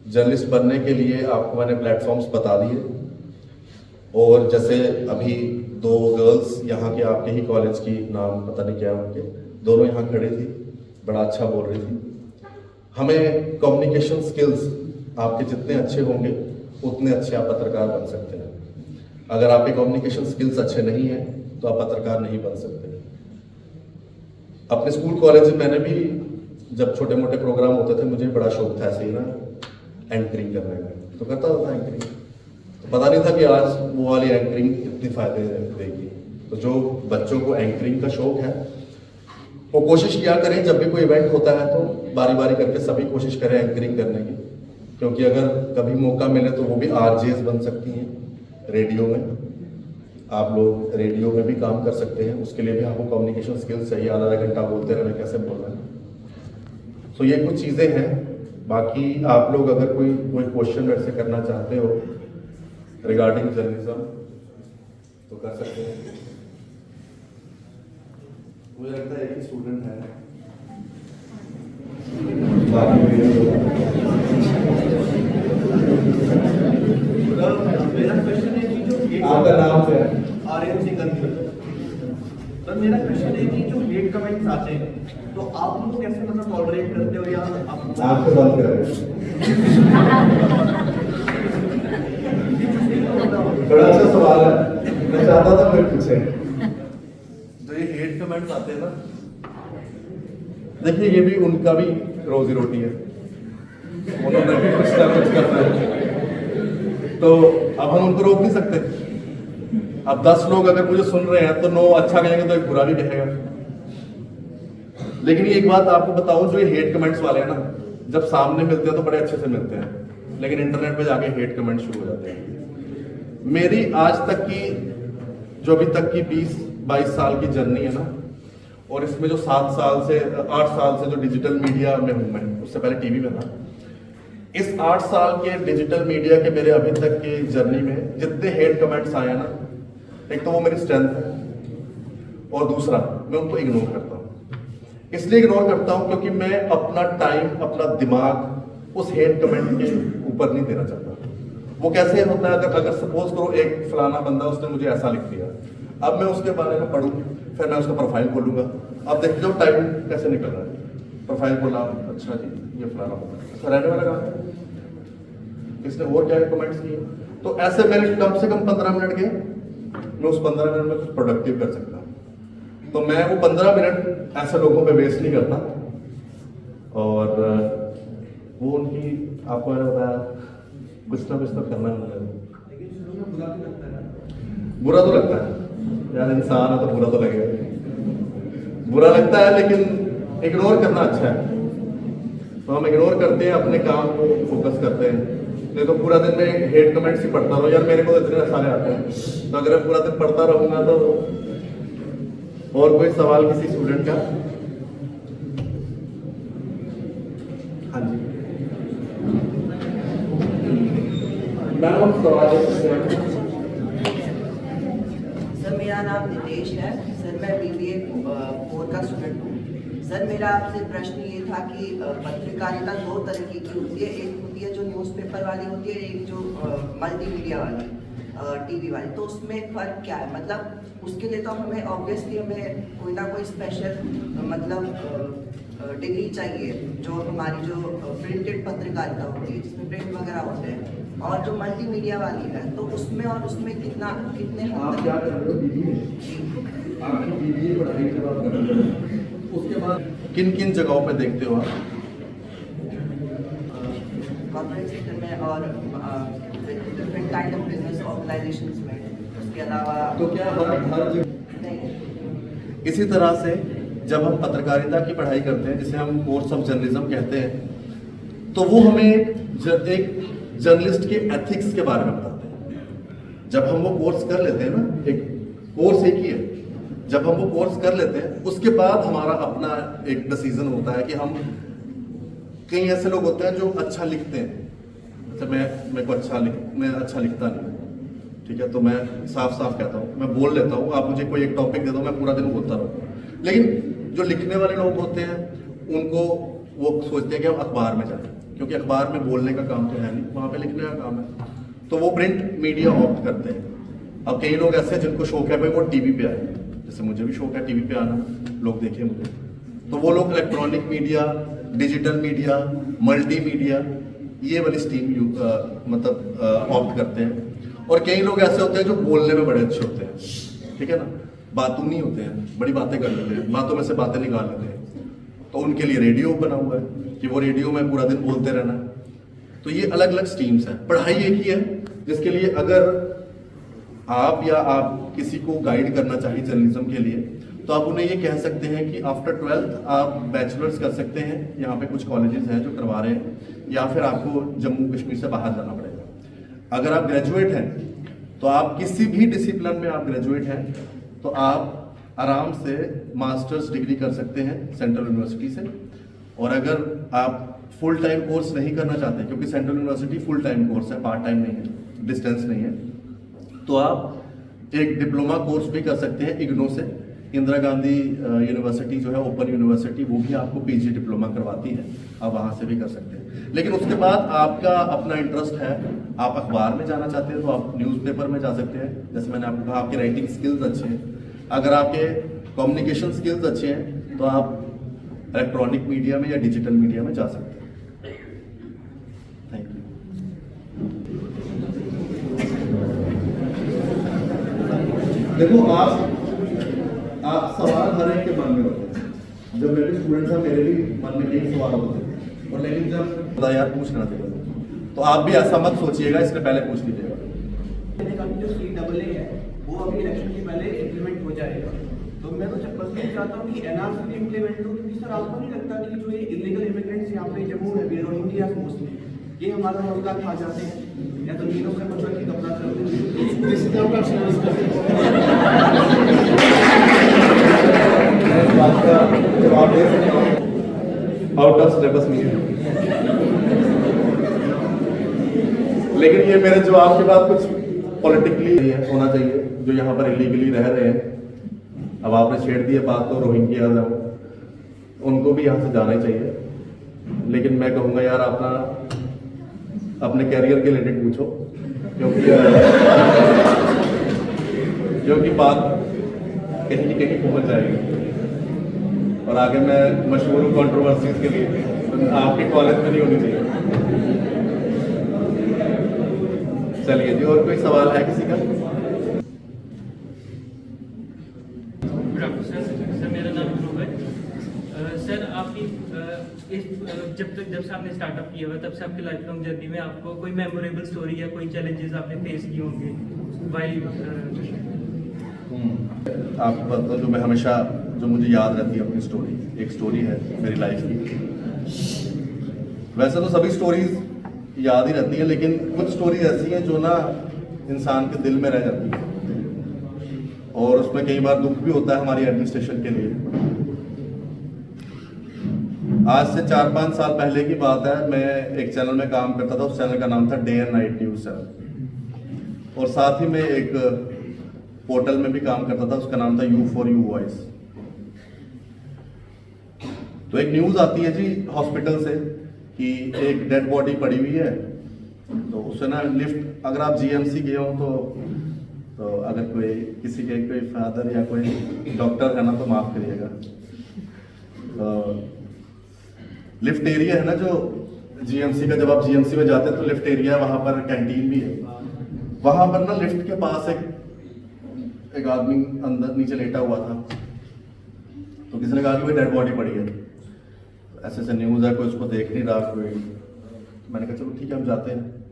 B: जर्नलिस्ट बनने के लिए आपको मैंने प्लेटफॉर्म्स बता दिए। और जैसे अभी 2 गर्ल्स यहाँ के आपके ही कॉलेज की, नाम पता नहीं क्या उनके, दोनों यहाँ खड़ी थी, बड़ा अच्छा बोल रही थी। हमें कम्युनिकेशन स्किल्स आपके जितने अच्छे होंगे उतने अच्छे आप पत्रकार बन सकते हैं। अगर आपके कम्युनिकेशन स्किल्स अच्छे नहीं हैं तो आप पत्रकार नहीं बन सकते। अपने स्कूल कॉलेज में मैंने भी जब छोटे मोटे प्रोग्राम होते थे मुझे बड़ा शौक था ऐसे ही ना एंकरिंग करने का, तो करता था एंकरिंग। तो पता नहीं था कि आज वो वाली एंकरिंग इतनी फायदे देगी। तो जो बच्चों को एंकरिंग का शौक है वो कोशिश किया करें, जब भी कोई इवेंट होता है तो बारी बारी करके सभी कोशिश करें एंकरिंग करने की। क्योंकि अगर कभी मौका मिले तो वो भी RJs बन सकती हैं रेडियो में। आप लोग रेडियो में भी काम कर सकते हैं, उसके लिए भी आपको कम्युनिकेशन स्किल्स चाहिए। आधा घंटा बोलते रहना, कैसे बोलना है। तो ये कुछ चीज़ें हैं। बाकी आप लोग अगर कोई क्वेश्चन मेरे से करना चाहते हो रिगार्डिंग जर्नलिज्म तो कर सकते हैं। मुझे लगता है एक ही स्टूडेंट है,
C: मेरा क्वेश्चन है कि जो
B: आपका नाम क्या है?
C: आर्यन सिंह सर, मेरा क्वेश्चन है कि जो हेट कमेंट्स आते हैं तो आप उनको कैसे मतलब टॉलरेट करते हो, या आप
B: आपसे बात कर रहे हैं? बड़ा अच्छा सवाल है, मैं चाहता था कोई पूछे। जो ये हेट कमेंट्स आते हैं ना, देखिए ये भी उनका भी रोजी रोटी है, उन्होंने भी कुछ ना कुछ करना है। तो अब हम उनको रोक नहीं सकते। अब 10 लोग अगर मुझे सुन रहे हैं तो 9 अच्छा कहेंगे तो एक बुरा भी कहेगा। लेकिन ये एक बात आपको बताऊं, जो ये हेट कमेंट्स वाले हैं ना, जब सामने मिलते हैं तो बड़े अच्छे से मिलते हैं, लेकिन इंटरनेट पे जाके हेट कमेंट शुरू हो जाते हैं। मेरी आज तक की जो अभी तक की 20-22 साल की जर्नी है ना, और इसमें जो 8 साल से जो डिजिटल मीडिया में हूं मैं, उससे पहले टीवी में था। इस 8 साल के डिजिटल मीडिया के मेरे अभी तक की जर्नी में जितने हेट कमेंट्स आए ना, एक तो वो मेरी स्ट्रेंथ है और दूसरा मैं उनको इग्नोर करता हूँ। इसलिए इग्नोर करता हूँ क्योंकि मैं अपना टाइम, अपना दिमाग उस हेट कमेंट के ऊपर नहीं देना चाहता। वो कैसे होता है, अगर सपोज करो एक फलाना बंदा उसने मुझे ऐसा लिख दिया, अब मैं उसके बारे में पढ़ूँ, फिर मैं उसका प्रोफाइल खोलूंगा। अब देखिए जो टाइम कैसे निकल रहा है, प्रोफाइल खोला, अच्छा जी ये फलाना अच्छा रहने वाला कहाँ है, इसने और क्या कमेंट्स किए। तो ऐसे मेरे कम से कम 15 मिनट के, मैं उस 15 मिनट में कुछ प्रोडक्टिव कर सकता हूँ। तो मैं वो 15 मिनट ऐसे लोगों पे वेस्ट नहीं करता। और वो उनकी, आपको मैंने बताया, कुछ ना कुछ तो करना है। बुरा तो लगता है यार, इंसान है तो बुरा तो लगेगा, बुरा लगता है, लेकिन इग्नोर करना अच्छा है। तो हम इग्नोर करते हैं, अपने काम को फोकस करते हैं। नहीं तो पूरा दिन में हेट कमेंट्स ही पढ़ता रहूँ यार, मेरे को इतने सारे आते हैं। तो अगर मैं पूरा दिन पढ़ता रहूंगा तो। और कोई सवाल किसी स्टूडेंट का? हाँ जी मैम, सवाल
D: सर, मेरा नाम नितेश है। सर, मैं BBA 4 का स्टूडेंट हूँ। सर, मेरा आपसे प्रश्न ये था कि पत्रकारिता 2 तरीके की होती है। एक होती है जो न्यूज़पेपर वाली होती है, एक जो मल्टीमीडिया वाली, TV वाली। तो उसमें फ़र्क क्या है? मतलब उसके लिए तो हमें ऑब्वियसली हमें कोई ना कोई स्पेशल डिग्री चाहिए, जो हमारी जो प्रिंटेड पत्रकारिता होती है जिसमें प्रिंट वगैरह होते हैं। और जो मल्टीमीडिया वाली है तो उसमें और उसमें कितने
B: आप क्या कर रहे हो? बीबीए, आपकी बीबीए पढ़ाई के बाद कर रहे हो, उसके बाद किन किन जगहों पे देखते हो आप?
D: कॉर्पोरेट सेक्टर में और different kind of business organisations में, उसके अलावा
B: तो क्या हर जगह?
D: नहीं।
B: इसी तरह से जब हम पत्रकारिता की पढ़ाई करते हैं, जिसे हम कोर्स ऑफ जर्नलिज्म कहते हैं, तो वो हमें एक जर्नलिस्ट के एथिक्स के बारे में बताते हैं। जब हम वो कोर्स कर लेते हैं ना, एक कोर्स एक ही है, जब हम वो कोर्स कर लेते हैं उसके बाद हमारा अपना एक डिसीजन होता है कि हम, कई ऐसे लोग होते हैं जो अच्छा लिखते हैं, जैसे मैं अच्छा लिखता नहीं, ठीक है, तो मैं साफ साफ कहता हूँ, मैं बोल लेता हूँ, आप मुझे कोई एक टॉपिक दे दो, मैं पूरा दिन बोलता रहूँ। लेकिन जो लिखने वाले लोग होते हैं उनको वो सोचते हैं कि हम अखबार में जाएं, क्योंकि अखबार में बोलने का काम तो है नहीं, वहाँ पे लिखने का काम है, तो वो प्रिंट मीडिया ऑप्ट करते हैं। अब कई लोग ऐसे हैं जिनको शौक है भाई वो टीवी पे आए, जैसे मुझे भी शौक है टीवी पे आना, लोग देखें मुझे, तो वो लोग electronic media, digital media, multi media, ये वाली स्ट्रीम ऑप्ट करते हैं। और कई लोग ऐसे होते हैं जो बोलने में बड़े अच्छे होते हैं, ठीक है ना, बातूनी होते हैं, बड़ी बातें कर लेते हैं, बातों में से बातें निकाल लेते हैं, तो उनके लिए रेडियो बना हुआ है कि वो रेडियो में पूरा दिन बोलते रहना है। तो ये अलग अलग स्ट्रीम्स हैं। पढ़ाई एक ही है जिसके लिए अगर आप किसी को गाइड करना चाहिए जर्नलिज्म के लिए, तो आप उन्हें ये कह सकते हैं कि आफ्टर 12th आप बैचलर्स कर सकते हैं, यहाँ पे कुछ कॉलेजेस हैं जो करवा रहे हैं, या फिर आपको जम्मू कश्मीर से बाहर जाना पड़ेगा। अगर आप ग्रेजुएट हैं तो आप किसी भी डिसिप्लिन में आप ग्रेजुएट हैं तो आप आराम से मास्टर्स डिग्री कर सकते हैं सेंट्रल यूनिवर्सिटी से। और अगर आप फुल टाइम कोर्स नहीं करना चाहते, क्योंकि central university full time course है, पार्ट टाइम नहीं है, डिस्टेंस नहीं है, तो आप एक डिप्लोमा कोर्स भी कर सकते हैं इग्नो से। इंदिरा गांधी यूनिवर्सिटी जो है ओपन यूनिवर्सिटी, वो भी आपको पीजी डिप्लोमा करवाती है, आप वहाँ से भी कर सकते हैं। लेकिन उसके बाद आपका अपना इंटरेस्ट है, आप अखबार में जाना चाहते हैं तो आप न्यूज़पेपर में जा सकते हैं। जैसे मैंने आपको कहा, आपके राइटिंग स्किल्स अच्छे हैं, अगर आपके कम्युनिकेशन स्किल्स अच्छे हैं तो आप इलेक्ट्रॉनिक मीडिया में या डिजिटल मीडिया में जा सकते हैं। Thank you. देखो आप सवाल हर एक के मन में होते हैं। जब मेरे स्टूडेंट था मेरे भी मन में यही सवाल होते थे, और लेकिन जब यार पूछना चाहिए, तो आप भी ऐसा मत सोचिएगा, इसने पहले पूछ लीजिएगा।
C: जो CAA है वो अभी इलेक्शन के पहले इम्प्लीमेंट हो जाएगा, तो मैं तो पर्सनली चाहता हूँ कि NRC भी इम्प्लीमेंट हो, क्योंकि सर आपको नहीं लगता कि जो ये इलीगल इमिग्रेंट्स यहाँ पे जम्मू में भी रोहिंग्या मोस्टली ये हमारा रोजगार खा जाते हैं, या तो मीलों से मतलब की कपड़ा करते हैं, जिससे आपका सर्विस करते
B: जवाब दे सकते हो, आउट ऑफ सिलेबस नहीं है, लेकिन ये मेरे जवाब के बाद कुछ पॉलिटिकली होना चाहिए जो यहाँ पर इलीगली रह रहे हैं। अब आपने छेड़ दिया बात, तो रोहिंग्या उनको भी यहाँ से जाना ही चाहिए, लेकिन मैं कहूँगा यार अपने कैरियर के रिलेटेड पूछो, क्योंकि बात कहीं कहीं पहुँच जाएगी, और आगे मैं मशहूर हूँ कंट्रोवर्सीज के लिए, आपके कॉलेज में नहीं होनी चाहिए। चलिए जी, और कोई सवाल है किसी का?
E: सर मेरा नाम ध्रुव है। सर आपकी जब से आपने स्टार्टअप किया हुआ तब से आपकी लाइफ लॉन्ग जर्नी में आपको कोई मेमोरेबल स्टोरी या कोई चैलेंजेस आपने फेस किए होंगे वाइल
B: आपको बताओ, जो मैं हमेशा जो मुझे याद रहती है अपनी स्टोरी, एक स्टोरी है मेरी लाइफ की। वैसे तो सभी स्टोरीज याद ही रहती है, लेकिन कुछ स्टोरीज ऐसी हैं जो ना इंसान के दिल में रह जाती है, और उसमें कई बार दुख भी होता है हमारी एडमिनिस्ट्रेशन के लिए। आज से 4-5 साल पहले की बात है, मैं एक चैनल में काम करता था, उस चैनल का नाम था day and night news channel, और साथ ही में एक पोर्टल में भी काम करता था, उसका नाम था U4U वॉइस। तो एक न्यूज आती है जी हॉस्पिटल से कि एक डेड बॉडी पड़ी हुई है, तो उससे ना लिफ्ट, अगर आप GMC गए हो तो अगर कोई किसी के कोई फादर या कोई डॉक्टर है ना तो माफ करिएगा, तो लिफ्ट एरिया है ना जो जीएमसी का, जब आप जीएमसी में जाते हैं तो लिफ्ट एरिया है, वहाँ पर कैंटीन भी है। वहाँ पर ना लिफ्ट के पास एक आदमी अंदर नीचे लेटा हुआ था, तो किसी ने कहा कि कोई डेड बॉडी पड़ी है, ऐसे ऐसे न्यूज़ है, कोई उसको देख नहीं रहा कोई। मैंने कहा चलो ठीक है हम जाते हैं।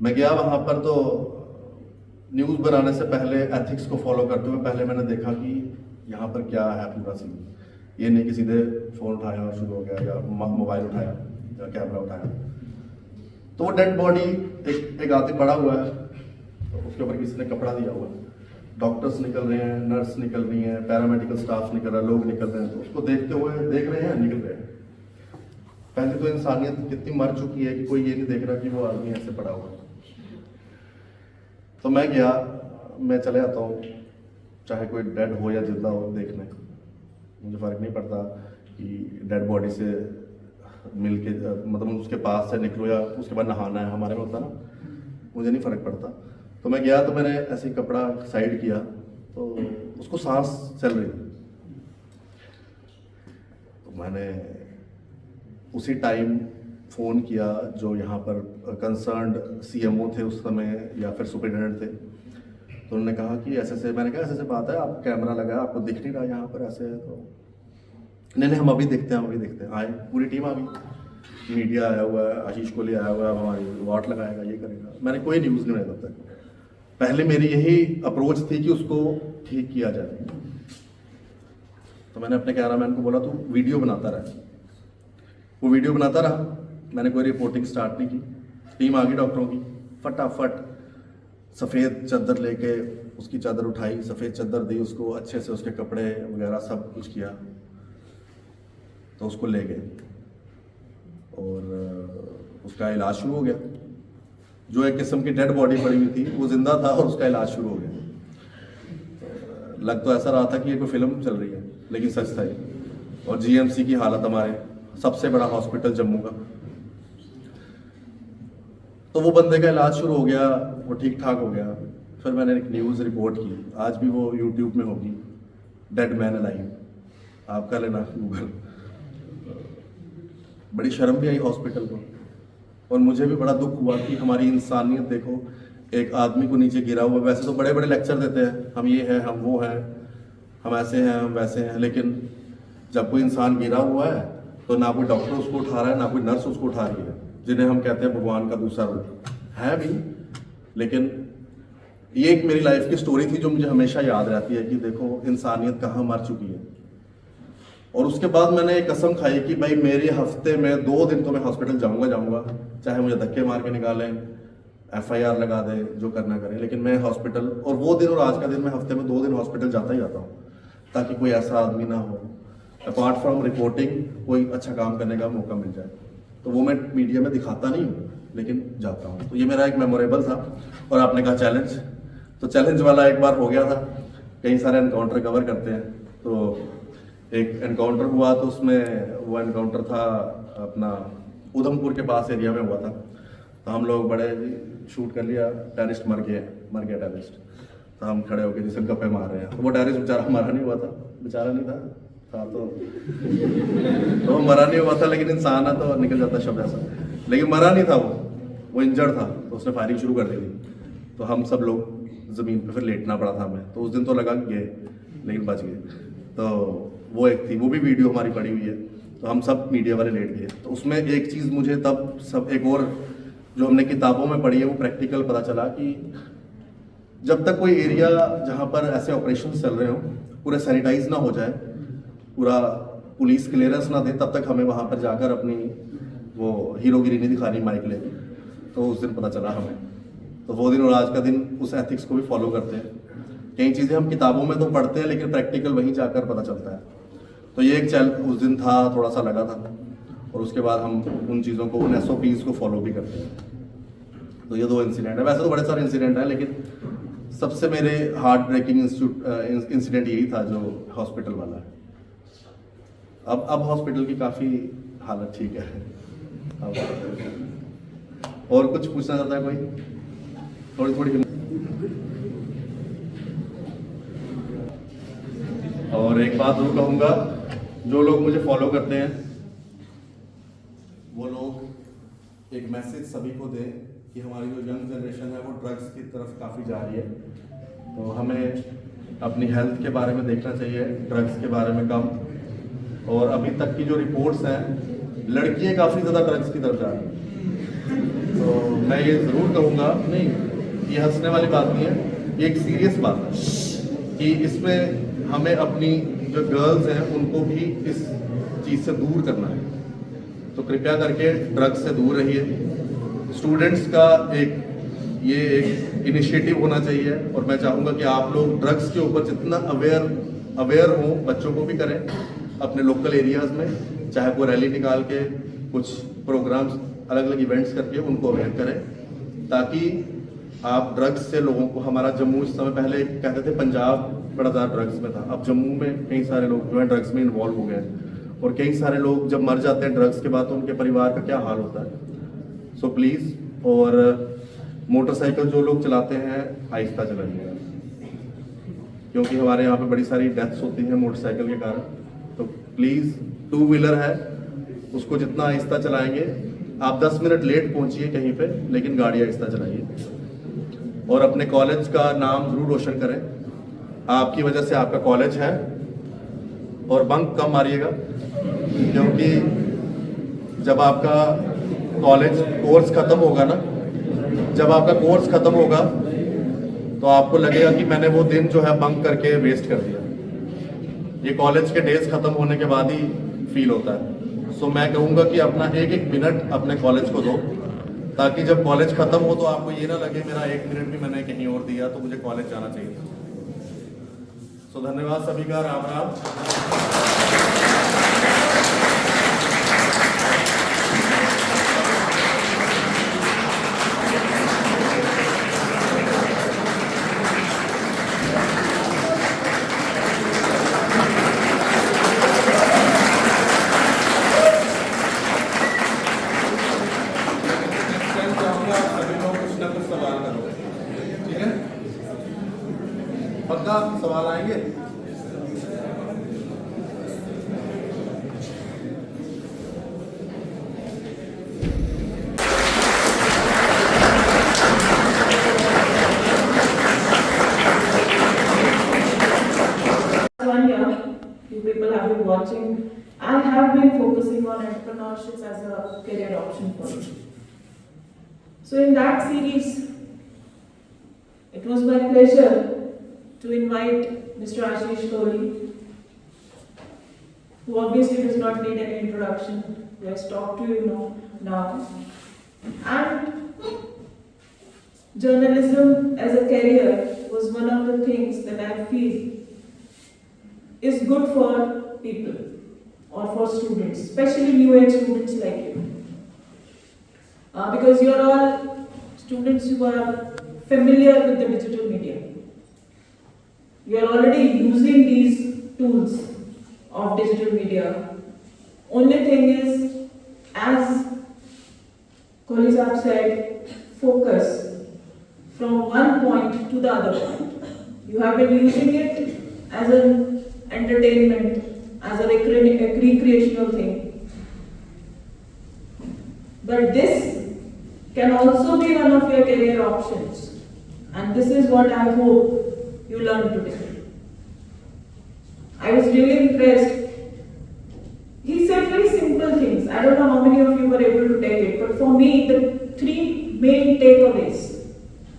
B: मैं गया वहाँ पर, तो न्यूज़ बनाने से पहले एथिक्स को फॉलो करते हुए पहले मैंने देखा कि यहाँ पर क्या है पूरा सीन। ये नहीं कि सीधे फ़ोन उठाया और शुरू हो गया, या मोबाइल उठाया या कैमरा उठाया। तो वो डेड बॉडी एक आदमी पड़ा हुआ है, तो उसके ऊपर किसी ने कपड़ा दिया हुआ है, डॉक्टर्स निकल रहे हैं, नर्स निकल रही हैं, पैरामेडिकल स्टाफ निकल रहा है, लोग निकल रहे हैं, तो उसको देखते हुए देख रहे हैं, निकल रहे हैं। पहले तो इंसानियत कितनी मर चुकी है कि कोई ये नहीं देख रहा कि वो आदमी ऐसे पड़ा हुआ है। तो मैं गया, मैं चले आता हूँ, चाहे कोई डेड हो या जिंदा हो, देखने मुझे फ़र्क नहीं पड़ता कि डेड बॉडी से मिल के मतलब उसके पास से निकलो या उसके बाद नहाना है, हमारे में होता ना, मुझे नहीं फ़र्क पड़ता। तो मैं गया, तो मैंने ऐसे ही कपड़ा साइड किया, तो उसको सांस चल रही थी। तो मैंने उसी टाइम फ़ोन किया जो यहाँ पर कंसर्न्ड सीएमओ थे उस समय, या फिर सुपरिटेंडेंट थे। तो उन्होंने कहा कि ऐसे ऐसे, मैंने कहा ऐसे ऐसे बात है, आप कैमरा लगाया, आपको दिख नहीं रहा यहाँ पर ऐसे है, तो नहीं हम अभी देखते हैं, हम अभी देखते हैं। आए, पूरी टीम आ गई, मीडिया आया हुआ है, आशीष कोहली आया हुआ है, हमारी वाट लगाएगा, ये करेगा। मैंने कोई न्यूज़ नहीं बनाया तब तक। पहले मेरी यही अप्रोच थी कि उसको ठीक किया जाए। तो मैंने अपने कैमरामैन को बोला तू वीडियो बनाता रहा। वो वीडियो बनाता रहा, मैंने कोई रिपोर्टिंग स्टार्ट नहीं की। टीम आ गई डॉक्टरों की, फटाफट सफ़ेद चादर लेके उसकी चादर उठाई, सफ़ेद चादर दी उसको, अच्छे से उसके कपड़े वगैरह सब कुछ किया, तो उसको ले गए और उसका इलाज शुरू हो गया। जो एक किस्म की डेड बॉडी पड़ी हुई थी वो जिंदा था और उसका इलाज शुरू हो गया। लग तो ऐसा रहा था कि ये कोई फिल्म चल रही है, लेकिन सच था ये। और जीएमसी की हालत, हमारे सबसे बड़ा हॉस्पिटल जम्मू का, तो वो बंदे का इलाज शुरू हो गया, वो ठीक ठाक हो गया। फिर मैंने एक न्यूज़ रिपोर्ट की, आज भी वो यूट्यूब में होगी, डेड मैन अलाइव, आप कर लेना गूगल। बड़ी शर्म भी आई हॉस्पिटल को, और मुझे भी बड़ा दुख हुआ कि हमारी इंसानियत देखो, एक आदमी को नीचे गिरा हुआ। वैसे तो बड़े बड़े लेक्चर देते हैं, हम ये हैं, हम वो हैं, हम ऐसे हैं, हम वैसे हैं, लेकिन जब कोई इंसान गिरा हुआ है तो ना कोई डॉक्टर उसको उठा रहा है, ना कोई नर्स उसको उठा रही है, जिन्हें हम कहते हैं भगवान का दूसरा रूप है भी। लेकिन ये एक मेरी लाइफ की स्टोरी थी जो मुझे हमेशा याद रहती है कि देखो इंसानियत कहाँ मर चुकी है। और उसके बाद मैंने एक कसम खाई कि भाई मेरे हफ्ते में 2 दिन तो मैं हॉस्पिटल जाऊंगा, चाहे मुझे धक्के मार के निकालें, FIR लगा दें, जो करना करें, लेकिन मैं हॉस्पिटल, और वो दिन और आज का दिन मैं हफ्ते में 2 दिन हॉस्पिटल जाता ही जाता हूँ, ताकि कोई ऐसा आदमी ना हो, अपार्ट फ्रॉम रिपोर्टिंग कोई अच्छा काम करने का मौका मिल जाए। तो वो मैं मीडिया में दिखाता नहीं हूँ, लेकिन जाता हूँ। तो ये मेरा एक मेमोरेबल था। और आपने कहा चैलेंज, तो चैलेंज वाला एक बार हो गया था। कई सारे एनकाउंटर कवर करते हैं, तो एक एनकाउंटर हुआ, तो उसमें वो एनकाउंटर था अपना उधमपुर के पास एरिया में हुआ था। तो हम लोग बड़े शूट कर लिया, टेररिस्ट मर गया टेररिस्ट। तो हम खड़े होकर जिसे गप्पे मार रहे हैं, तो वो टेररिस्ट बेचारा मरा नहीं हुआ था, बेचारा नहीं था तो मरा नहीं हुआ था, लेकिन इंसान है तो निकल जाता शब्द ऐसा, लेकिन मरा नहीं था वो इंजर्ड था। तो उसने फायरिंग शुरू कर दी थी, तो हम सब लोग ज़मीन पे फिर लेटना पड़ा था हमें। तो उस दिन तो लगा गए, लेकिन बच गए। तो वो एक थी, वो भी वीडियो हमारी पड़ी हुई है। तो हम सब मीडिया वाले लेट गए। तो उसमें एक चीज़ मुझे तब सब एक और जो हमने किताबों में पढ़ी है वो प्रैक्टिकल पता चला कि जब तक कोई एरिया जहाँ पर ऐसे ऑपरेशन चल रहे हो पूरा सैनिटाइज ना हो जाए, पूरा पुलिस क्लियरेंस ना दे, तब तक हमें वहाँ पर जाकर अपनी वो हीरोगिरी नहीं दिखानी माइक लेके। तो उस दिन पता चला हमें। तो वो दिन और आज का दिन उस एथिक्स को भी फॉलो करते हैं। कई चीज़ें हम किताबों में तो पढ़ते हैं, लेकिन प्रैक्टिकल वहीं जाकर पता चलता है। तो ये एक उस दिन था, थोड़ा सा लगा था। और उसके बाद हम उन चीज़ों को, उन SOPs को फॉलो भी करते हैं। तो ये 2 इंसिडेंट है। वैसे तो बड़े सारे इंसिडेंट हैं, लेकिन सबसे मेरे हार्ट ब्रेकिंग इंसिडेंट यही था जो हॉस्पिटल वाला है। अब हॉस्पिटल की काफ़ी हालत ठीक है। अब और कुछ पूछना चाहता है कोई? थोड़ी और एक बात और कहूँगा, जो लोग मुझे फॉलो करते हैं वो लोग एक मैसेज सभी को दें कि हमारी जो यंग जनरेशन है वो ड्रग्स की तरफ काफ़ी जा रही है। तो हमें अपनी हेल्थ के बारे में देखना चाहिए, ड्रग्स के बारे में कम। और अभी तक की जो रिपोर्ट्स हैं, लड़कियां काफ़ी ज़्यादा ड्रग्स की तरफ जा रही हैं। तो मैं ये ज़रूर कहूँगा, नहीं ये हंसने वाली बात नहीं है, ये एक सीरियस बात है कि इसमें हमें अपनी जो गर्ल्स हैं उनको भी इस चीज़ से दूर करना है। तो कृपया करके ड्रग्स से दूर रहिए। स्टूडेंट्स का एक इनिशिएटिव होना चाहिए और मैं चाहूँगा कि आप लोग ड्रग्स के ऊपर जितना अवेयर हों, बच्चों को भी करें अपने लोकल एरियाज़ में, चाहे वो रैली निकाल के कुछ प्रोग्राम्स अलग अलग इवेंट्स करके उनको अवेयर करें, ताकि आप ड्रग्स से लोगों को, हमारा जम्मू इस समय, पहले कहते थे पंजाब बड़ा ज़्यादा ड्रग्स में था, अब जम्मू में कई सारे लोग जो है ड्रग्स में इन्वॉल्व हो गए हैं। और कई सारे लोग जब मर जाते हैं ड्रग्स के बाद तो उनके परिवार का क्या हाल होता है। सो प्लीज़, और मोटरसाइकिल जो लोग चलाते हैं आहिस्ता चलाइए, क्योंकि हमारे यहाँ पे बड़ी सारी डेथ्स होती हैं मोटरसाइकिल के कारण। तो प्लीज़, 2 व्हीलर है उसको जितना आहिस्ता चलाएंगे, आप 10 मिनट लेट पहुँचिए कहीं पे, लेकिन गाड़ी आहिस्ता चलाइए। और अपने कॉलेज का नाम ज़रूर रोशन करें, आपकी वजह से आपका कॉलेज है। और बंक कम मारिएगा, क्योंकि जब आपका कॉलेज कोर्स ख़त्म होगा ना, जब आपका कोर्स ख़त्म होगा तो आपको लगेगा कि मैंने वो दिन जो है बंक करके वेस्ट कर दिया। ये कॉलेज के डेज ख़त्म होने के बाद ही फील होता है। सो मैं कहूँगा कि अपना एक मिनट अपने कॉलेज को दो, ताकि जब कॉलेज ख़त्म हो तो आपको ये ना लगे मेरा 1 मिनट भी मैंने कहीं और दिया तो मुझे कॉलेज जाना चाहिए था। सो धन्यवाद सभी का, राम राम। पक्का सवाल आएंगे?
A: One year, you people have been watching. I have been focusing on entrepreneurship as a career option for you. So in that series, it was my pleasure to invite Mr. Ashish Kohli, who obviously does not need any introduction, who has talked to you now. And journalism as a career was one of the things that I feel is good for people or for students, especially new age students like you. Because you are all students who are familiar with the digital media. You are already using these tools of digital media. Only thing is, as Kohli Saab said, focus from one point to the other point. You have been using it as an entertainment, as a recreational thing. But this can also be one of your career options. And this is what I hope you learned today. I was really impressed. He said very simple things. I don't know how many of you were able to take it, but for me, the 3 main takeaways,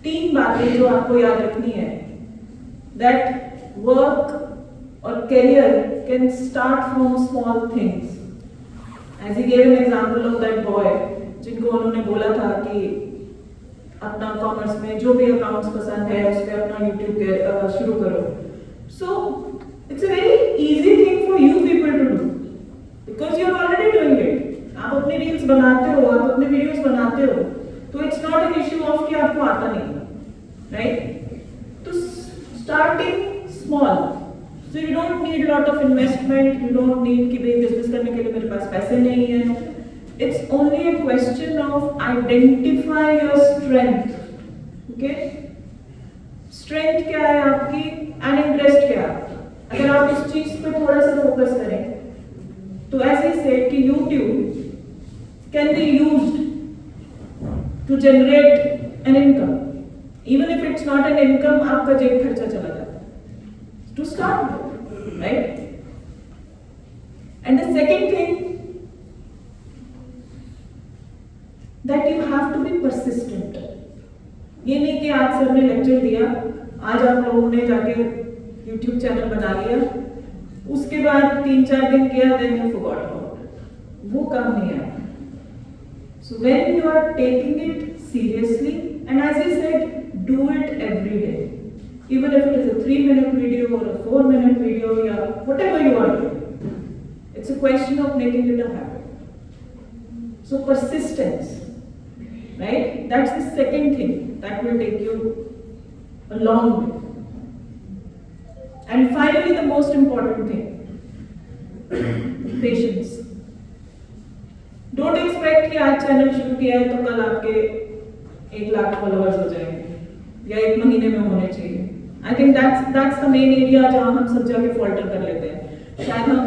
A: 3 बातें जो आपको याद रखनी है, that work or career can start from small things. As he gave an example of that boy, जिनको उन्होंने बोला था कि अपना कॉमर्स में जो भी अकाउंट्स पसंद है उस पर अपना यूट्यूब शुरू करो. So it's a very easy thing for you people to do because you are already doing it. आप अपने रील्स बनाते हो, आप अपने वीडियोस बनाते हो, तो it's not an issue of कि आपको आता नहीं, right? तो starting small. So you don't need a lot of investment. You don't need कि भाई बिजनेस करने के लिए मेरे पास पैसे नहीं हैं. It's only a question of identify your strength. Okay? Strength क्या है आपकी and interest क्या है? अगर आप इस चीज पे थोड़ा सा फोकस करें तो ऐसे ही सेट कि YouTube can be used to generate an income. Even if it's not an income, आपका जेब खर्चा चला जाता है. To start with, right? And the second thing, that you have to be persistent. ये नहीं कि आज सर ने लेक्चर दिया, आज आप लोगों ने जाके YouTube चैनल बना लिया, उसके बाद 3-4 दिन किया, then you forgot about it. वो काम नहीं है. So when you are taking it seriously, and as I said, do it every day. Even if it is a 3-minute video or a 4-minute video, or whatever you are doing. It's a question of making it a habit. So persistence, right? That's the second thing that will take you a long way. And finally, the most important thing, patience. Don't expect कि आज चैनल शुरू किया है तो कल आपके 1 लाख फॉलोअर्स हो जाएंगे या 1 महीने में होने चाहिए. I think that's the main area जहाँ हम सब जाके फॉल्टर कर लेते हैं. शायद हम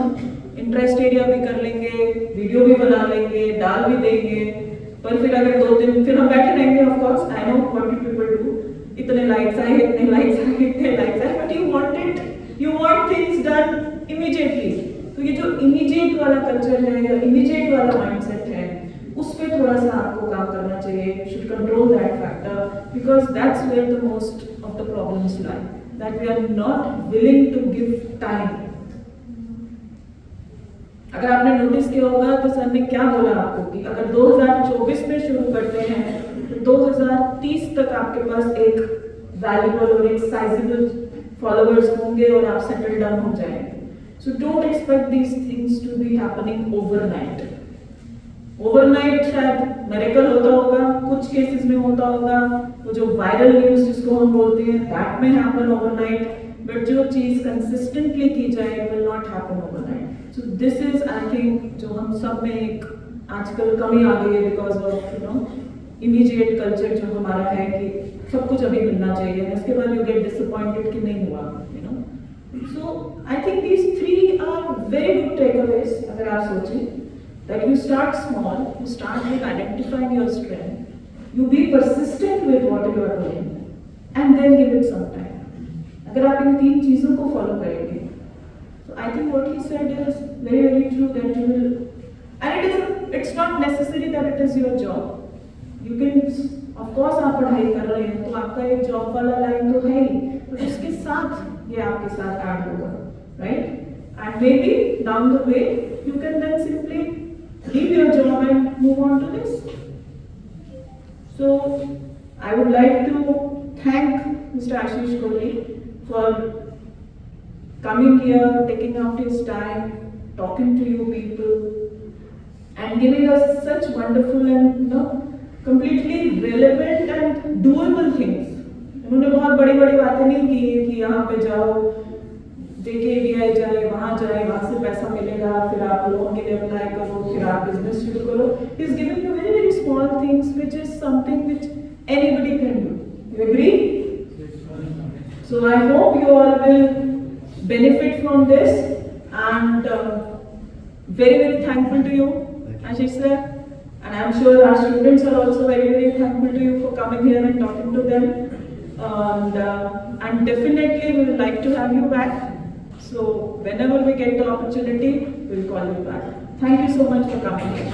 A: इंटरेस्ट एरिया भी कर लेंगे, वीडियो भी बना लेंगे, डाल भी देंगे, पर फिर अगर 2-3 फिर हम बैठे रहेंगे. Of course I know what you people do, इतने लाइक्स आए, इतने लाइक्स आए, इतने लाइक्स आए, but you want things done immediately. तो ये जो इमीडिएट वाला कल्चर है या इमीडिएट वाला माइंडसेट है, उस पे थोड़ा सा आपको काम करना चाहिए. You should control that factor because that's where the most of the problems lie. That we are not willing to give time. अगर आपने नोटिस किया होगा तो सर ने क्या बोला आपको कि अगर 2024 में शुरू करते हैं तो 2030 तक आपके पास एक वैल्यूबल और एक साइजेबल फॉलोअर्स होंगे और आप सेटल डाउन हो जाएंगे. So don't expect these things to be happening overnight. Overnight शायद मेरेकल होता होगा, कुछ केसेस में होता होगा, वो जो वायरल न्यूज़ जिसको हम बोलते हैं, that may happen overnight. But जो चीज़ consistently की जाए will not happen overnight. So this is I think जो हम सब में एक आजकल कमी आ गई है because of immediate culture जो हमारा है कि सब कुछ अभी मिलना चाहिए, उसके बाद you get disappointed कि नहीं हुआ. So I think these 3 are very good takeaways. अगर आप सोचें that you start small, you start with identifying your strength, you be persistent with what you are doing, and then give it some time. अगर आप इन 3 चीजों को follow करेंगे, so I think what he said is very very true that you will, and it's not necessary that it is your job. You can of course आप पढ़ाई कर रहे हैं तो आपका एक जॉब वाला लाइन तो है ही, but उसके साथ ये आपके साथ ऐड होगा, right? And maybe down the way you can then simply leave your job and move on to this. So I would like to thank Mr. Ashish Kohli for coming here, taking out his time, talking to you people, and giving us such wonderful and completely relevant and doable things. उन्होंने बहुत बड़ी बड़ी बातें नहीं की है कि यहाँ पे जाओ, JKVI जाए, वहाँ से पैसा मिलेगा, फिर आप लोन के लिए अप्लाई करो, फिर आप बिजनेस शुरू करो. He is giving you very very small things which is something which anybody can do. You agree? So I hope you all will benefit from this, and very very thankful to you, Ashish sir. And I'm sure our students are also very very thankful to you for coming here and talking to them. And definitely we would like to have you back. So whenever we get the opportunity, we'll call you back. Thank you so much for coming here.